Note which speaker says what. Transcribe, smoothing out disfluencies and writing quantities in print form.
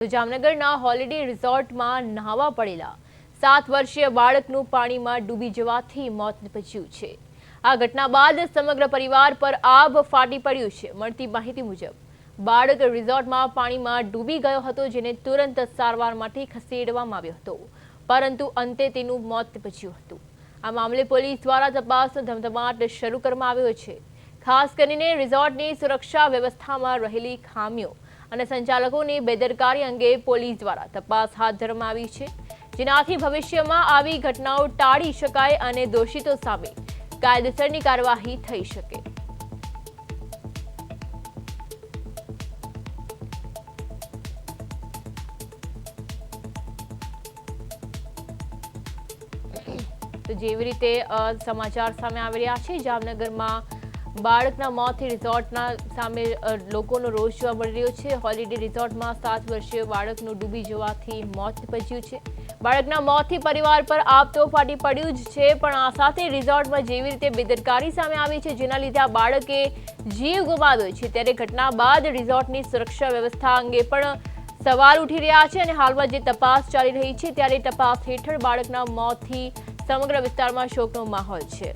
Speaker 1: તો જામનગરના હોલિડે રિસોર્ટમાં નહાવા પડેલા 7 વર્ષીય બાળકનું પાણીમાં ડૂબી જવાથી મોત નીપજ્યું છે। આ ઘટના બાદ સમગ્ર પરિવાર પર આભ ફાટી પડ્યું છે। મળતી માહિતી મુજબ બાળક રિસોર્ટમાં પાણીમાં ડૂબી ગયો હતો, જેને તુરંત સારવાર માટે ખસેડવામાં આવ્યો હતો, પરંતુ અંતે તેનું મોત નીપજ્યું હતું। આ મામલે પોલીસ દ્વારા તપાસનો ધમધમાટ શરૂ કરવામાં આવ્યો છે। ખાસ કરીને રિસોર્ટની સુરક્ષા વ્યવસ્થામાં રહેલી ખામીઓ અને સંચાલકોની બેદરકારી અંગે પોલીસ દ્વારા તપાસ હાથ ધરવામાં આવી છે, જેનાથી ભવિષ્યમાં આવી ઘટનાઓ ટાળી શકાય અને દોષિતો સામે કાયદેસરની કાર્યવાહી થઈ શકે। તો જેવી રીતે સમાચાર સામે આવી રહ્યા છે, જામનગરમાં બાળકના મોતથી રિસોર્ટના સામે લોકોનો રોષ જોવા મળી રહ્યો છે। હોલિડે રિસોર્ટમાં 7 વર્ષીય બાળકનું ડૂબી જવાથી મોત નીપજ્યું છે। બાળકના મોતથી પરિવાર પર આભ તો ફાટી પડ્યું જ છે, પણ આ સાથે રિસોર્ટમાં જેવી રીતે બેદરકારી સામે આવી છે, જેના લીધે આ બાળકે જીવ ગુમાવ્યો છે, ત્યારે ઘટના બાદ રિસોર્ટની સુરક્ષા વ્યવસ્થા અંગે પણ સવાલ ઉઠી રહ્યા છે અને હાલમાં જે તપાસ ચાલી રહી છે, ત્યારે તપાસ હેઠળ બાળકના મોતથી સમગ્ર વિસ્તારમાં શોકનો માહોલ છે।